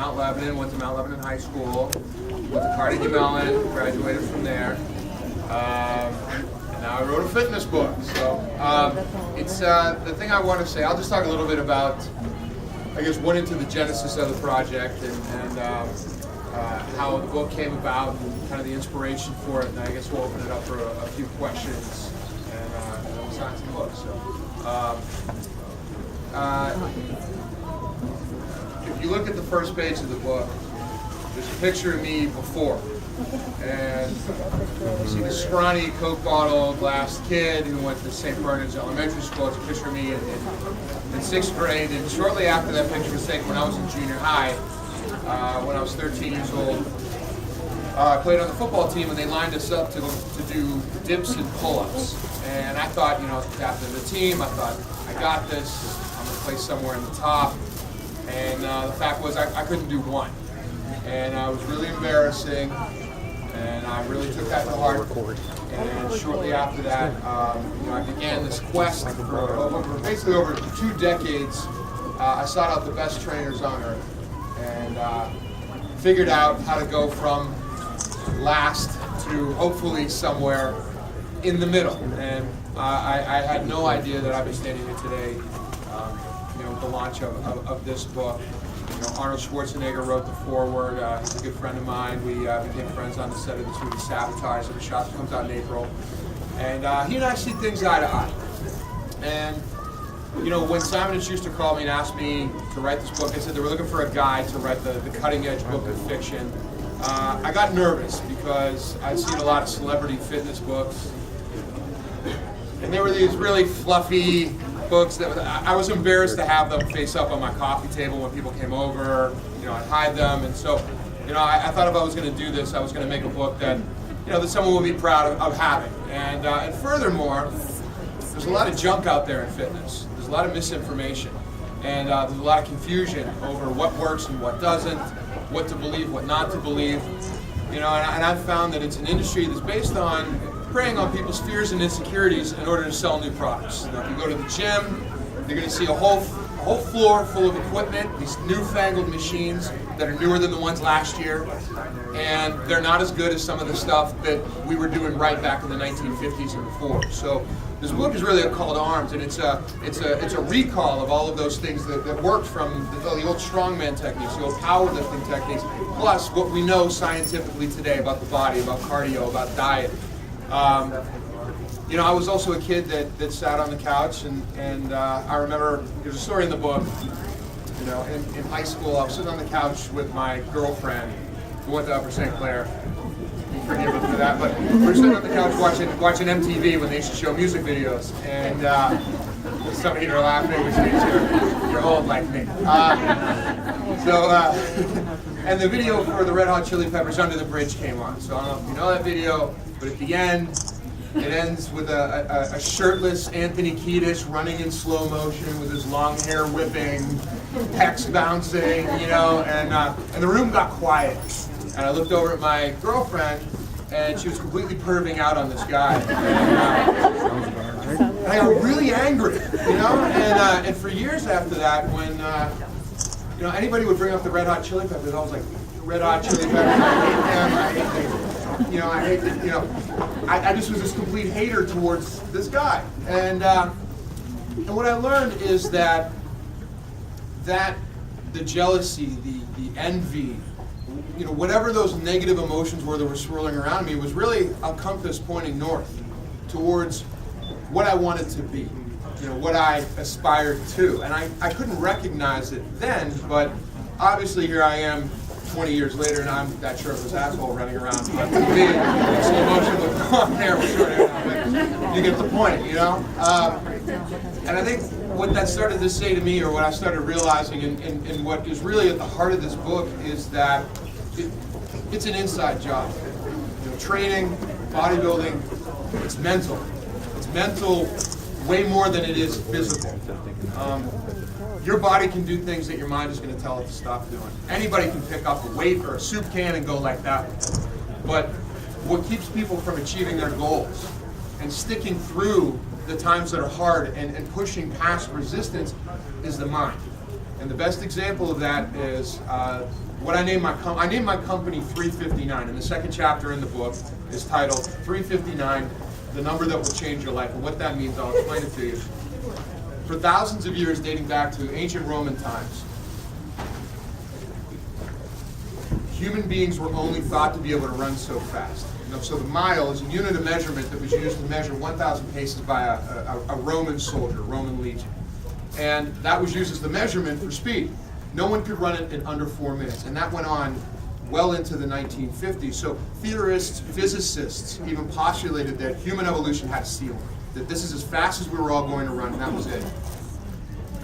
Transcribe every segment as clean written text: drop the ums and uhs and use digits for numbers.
Mount Lebanon, went to Mount Lebanon High School, went to Carnegie Mellon, graduated from there. And now I wrote a fitness book. So it's the thing I want to say. I'll just talk a little bit about, I guess, what into the genesis of the project and how the book came about, and kind of the inspiration for it. And I guess we'll open it up for a few questions, and then we'll sign some books. So. If you look at the first page of the book, there's a picture of me before. And you see the scrawny Coke bottle glass kid who went to St. Bernard's Elementary School. It's a picture of me in sixth grade. And shortly after that picture was taken, when I was in junior high, when I was 13 years old, I played on the football team, and they lined us up to do dips and pull-ups. And I thought, as the captain of the team, I thought, I got this. I'm going to play somewhere in the top. And the fact was, I couldn't do one. And it was really embarrassing. And I really took that to heart. And shortly after that, I began this quest for basically over 2 decades. I sought out the best trainers on earth and figured out how to go from last to hopefully somewhere in the middle. And I had no idea that I'd be standing here today, with the launch of this book. Arnold Schwarzenegger wrote the foreword. He's a good friend of mine. We became friends on the set of this movie Sabotage, the shot that comes out in April. And he and I see things eye to eye. And when Simon & Schuster called me and asked me to write this book, they said they were looking for a guy to write the cutting-edge book of fiction. I got nervous because I'd seen a lot of celebrity fitness books, and there were these really fluffy books that I was embarrassed to have them face up on my coffee table when people came over. I'd hide them, and so I thought if I was going to do this, I was going to make a book that that someone would be proud of having. And furthermore, there's a lot of junk out there in fitness. There's a lot of misinformation, and there's a lot of confusion over what works and what doesn't, what to believe, what not to believe. And I've found that it's an industry that's based on preying on people's fears and insecurities in order to sell new products. If you go to the gym, you're going to see a whole floor full of equipment, these newfangled machines that are newer than the ones last year, and they're not as good as some of the stuff that we were doing right back in the 1950s and before. So this book is really a call to arms, and it's a recall of all of those things that worked from the old strongman techniques, the old powerlifting techniques, plus what we know scientifically today about the body, about cardio, about diet. I was also a kid that sat on the couch, and I remember there's a story in the book. In high school, I was sitting on the couch with my girlfriend who went to Upper St. Clair. You forgive me for that, but we were sitting on the couch watching MTV when they used to show music videos, and some of you are laughing, which means you're old like me. And the video for the Red Hot Chili Peppers Under the Bridge came on. So I don't know if you know that video, but at the end, it ends with a shirtless Anthony Kiedis running in slow motion with his long hair whipping, pecs bouncing, and the room got quiet. And I looked over at my girlfriend, and she was completely perving out on this guy. And I got really angry, and for years after that, when anybody would bring up the Red Hot Chili Peppers, I was like, Red Hot Chili Peppers, I hate them, I just was this complete hater towards this guy. And what I learned is that the jealousy, the envy, whatever those negative emotions were that were swirling around me was really a compass pointing north towards what I wanted to be, what I aspired to. And I couldn't recognize it then, but obviously here I am 20 years later, and I'm that shirtless asshole running around. But to me, slow motion with long hair with short hair, you get the point, And I think what that started to say to me, or what I started realizing, and what is really at the heart of this book, is that it's an inside job. Training, bodybuilding, it's mental. It's mental way more than it is physical. Your body can do things that your mind is going to tell it to stop doing. Anybody can pick up a weight or a soup can and go like that. But what keeps people from achieving their goals and sticking through the times that are hard and pushing past resistance is the mind. And the best example of that is what I named my company 359. And the second chapter in the book is titled 359, the number that will change your life. And what that means, I'll explain it to you. For thousands of years, dating back to ancient Roman times, human beings were only thought to be able to run so fast. So the mile is a unit of measurement that was used to measure 1,000 paces by a Roman soldier, Roman legion. And that was used as the measurement for speed. No one could run it in under 4 minutes, and that went on well into the 1950s. So theorists, physicists even postulated that human evolution had a ceiling, that this is as fast as we were all going to run, and that was it.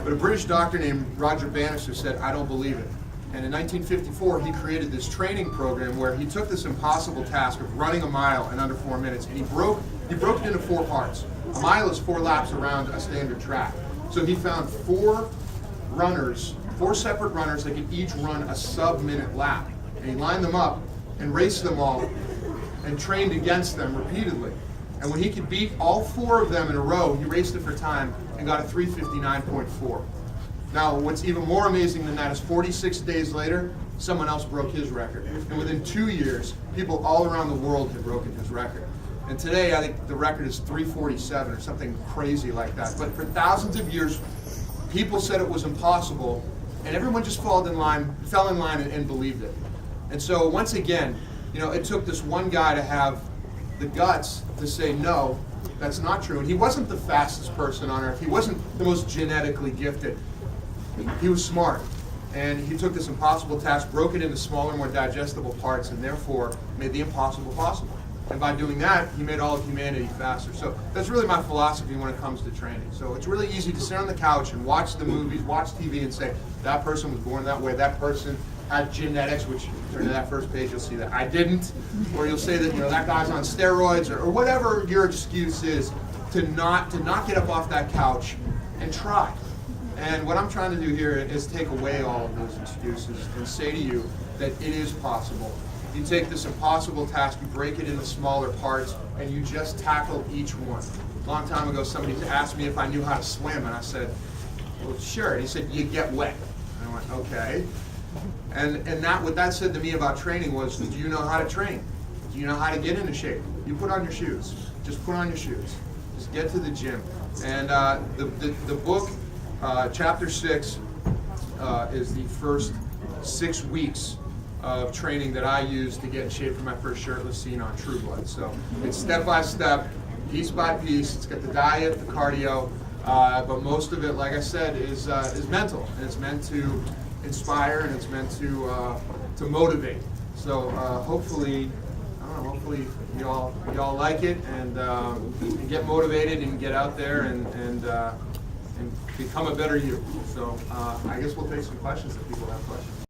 But a British doctor named Roger Bannister said, I don't believe it. And in 1954, he created this training program where he took this impossible task of running a mile in under 4 minutes, and he broke it into 4 parts. A mile is 4 laps around a standard track. So he found 4 separate runners that could each run a sub-minute lap. And he lined them up and raced them all and trained against them repeatedly. And when he could beat all 4 of them in a row, he raced it for time and got a 3:59.4. Now, what's even more amazing than that is 46 days later, someone else broke his record. And within 2 years, people all around the world had broken his record. And today, I think the record is 3:47 or something crazy like that. But for thousands of years, people said it was impossible, and everyone just fell in line and believed it. And so once again, it took this one guy to have the guts to say, no, that's not true. And he wasn't the fastest person on earth. He wasn't the most genetically gifted. He was smart, and he took this impossible task, broke it into smaller, more digestible parts, and therefore made the impossible possible. And by doing that, he made all of humanity faster. So that's really my philosophy when it comes to training. So it's really easy to sit on the couch and watch the movies, watch TV, and say, that person was born that way, that person had genetics, which turn to that first page, you'll see that I didn't. Or you'll say that that guy's on steroids, or whatever your excuse is to not get up off that couch and try. And what I'm trying to do here is take away all of those excuses and say to you that it is possible. You take this impossible task, you break it into smaller parts, and you just tackle each one. A long time ago, somebody asked me if I knew how to swim, and I said, well, sure. And he said, you get wet. And I went, okay. And what that said to me about training was, do you know how to train? Do you know how to get into shape? You put on your shoes. Just put on your shoes. Just get to the gym. And the book, Chapter 6, is the first 6 weeks of training that I used to get in shape for my first shirtless scene on True Blood. So it's step by step, piece by piece. It's got the diet, the cardio, but most of it, like I said, is mental, and it's meant to inspire, and it's meant to motivate. So hopefully y'all like it and get motivated and get out there and become a better you. So I guess we'll take some questions if people have questions.